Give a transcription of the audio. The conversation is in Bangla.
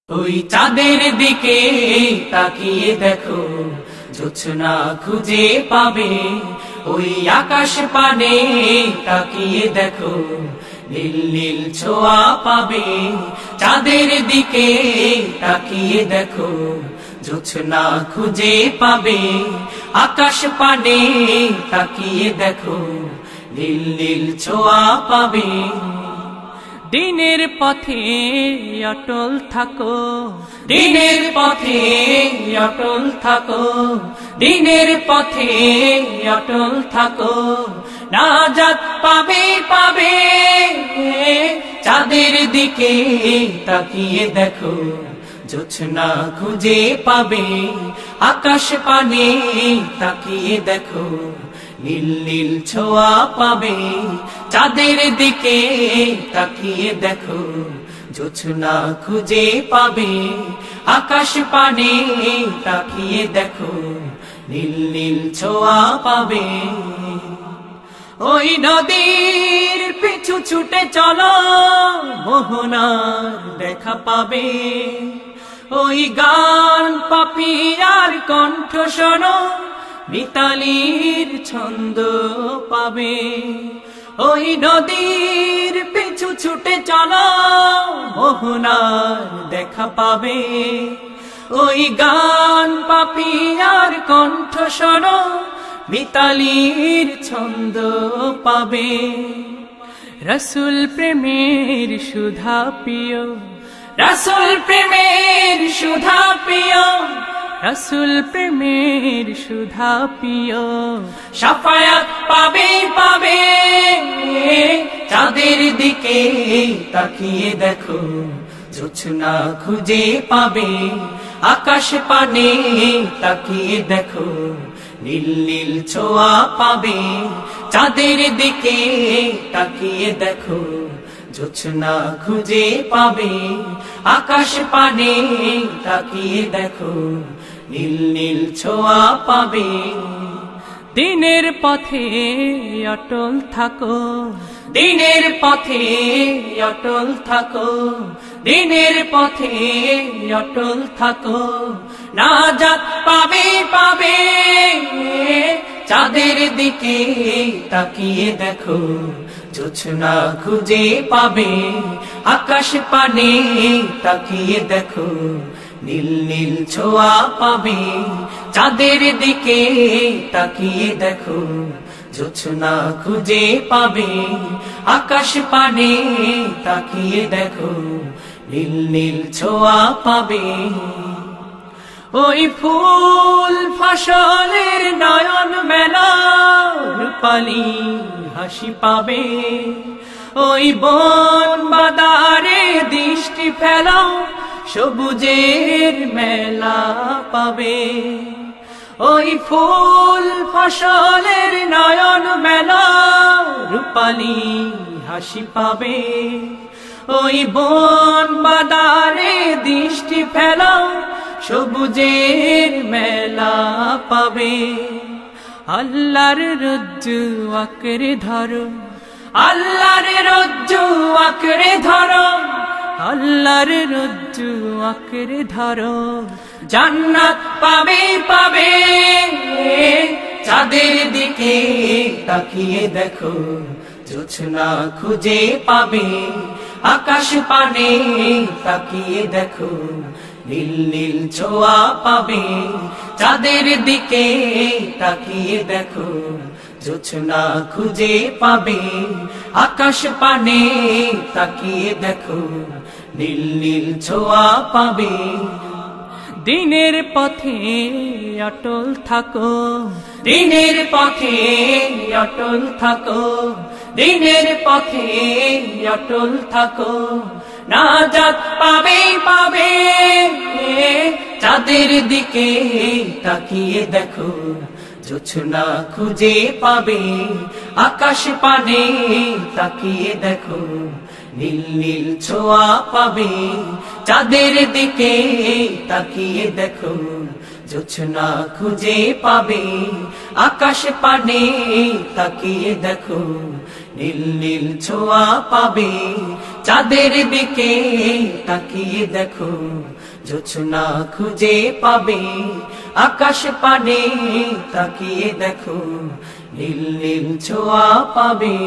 ওই চাঁদের দিকে তাকিয়ে দেখো, জোছনা খুঁজে পাবে। ওই আকাশ পানে তাকিয়ে দেখো, নীল নীল ছোঁয়া পাবে। চাঁদের দিকে তাকিয়ে দেখো, জোছনা খুঁজে পাবে। আকাশ পানে তাকিয়ে দেখো, নীল নীল ছোঁয়া পাবে। দিনের পথে অটল থাকো, দিনের পথে অটল থাকো, দিনের পথে অটল থাকো। নাজাত পাবে পাবে, চাঁদের দিকে তাকিয়ে দেখো, জোছনা খুঁজে পাবে। আকাশ পানে তাকিয়ে দেখো, নীল নীল ছোঁয়া পাবে। চাঁদের দিকে তাকিয়ে দেখো, জোছনা খুঁজে পাবে। আকাশ পানে তাকিয়ে দেখো, নীল নীল ছোঁয়া পাবে। ওই নদীর পিছু ছুটে চলো, মোহনার দেখা পাবে। ওই গান পাপিয়ার কণ্ঠ শোনো, মিতালির ছন্দ পাবে। ওই নদীর পিছু ছুটে চলো, মোহনার দেখা পাবে। ওই গান পাপিয়ার কণ্ঠ শোনো, মিতালির ছন্দ পাবে। রসুল প্রেমের সুধা পিও, রসুল প্রেমের সুধা পিও, রসুল প্রেমের সুধা পিও। শাফায়াত পাবে পাবে, চাঁদের দিকে তাকিয়ে দেখো, জোছনা খুঁজে পাবে। আকাশ পানে তাকিয়ে দেখো, নীল নীল ছোঁয়া পাবে। চাঁদের দিকে তাকিয়ে দেখো, জোছনা খুঁজে পাবে। আকাশ পানে তাকিয়ে দেখো, নীল নীল ছোঁয়া পাবে। দিনের পথে অটল থাকো, দিনের পথে অটল থাকো, দিনের পথে অটল থাকো। নাজাত পাবে পাবে, চাঁদের দিকে তাকিয়ে দেখো, জোছনা খুঁজে পাবে। আকাশ পানে তাকিয়ে দেখো, নীল নীল ছোঁয়া পাবে। চাঁদের দিকে তাকিয়ে দেখো, জোছনা খুঁজে পাবে। আকাশ পানে তাকিয়ে দেখো, নীল নীল ছোঁয়া পাবে। ওই ফুল ফসলের নয়ন মেলা, রূপালী হাসি পাবে। ওই বন বাদারে দৃষ্টি ফেলাও, সবুজের মেলা পাবে। ওই ফুল ফসলের নয়ন মেলা, রূপালী হাসি পাবে। ওই বন বাদারে দৃষ্টি ফেলাও, সবুজের মেলা পাবে। আল্লাহর রজ্জু আঁকড়ে ধরো, আল্লাহর রজ্জু আঁকড়ে ধরো, আল্লাহর রজ্জু আঁকড়ে ধরো। জান্নাত পাবে পাবে, চাঁদের দিকে তাকিয়ে দেখো, জোছনা খুঁজে পাবে। আকাশ পানে তাকিয়ে দেখো, নীল নীল ছোঁয়া পাবে। চাঁদের দিকে তাকিয়ে দেখো, জোছনা খুঁজে পাবে। আকাশ পানে তাকিয়ে দেখো, নীল নীল ছোঁয়া পাবে। দিনের পথে অটল থাকো, দিনের পথে অটল থাকো, দিনের পথে অটল থাকো। নাজাত পাবে পাবে, চাঁদের দিকে তাকিয়ে দেখো, জোছনা খুঁজে পাবে। আকাশ পানে তাকিয়ে দেখো, নীল নীল ছোঁয়া পাবে। চাঁদের দিকে তাকিয়ে দেখো, জোছনা খুঁজে পাবে। আকাশ পানে তাকিয়ে দেখো, নীল নীল ছোঁয়া পাবে। চাঁদের দিকে তাকিয়ে দেখো, জোছনা খুঁজে পাবে। আকাশ পানে তাকিয়ে দেখো, নীল নীল ছোঁয়া পাবে।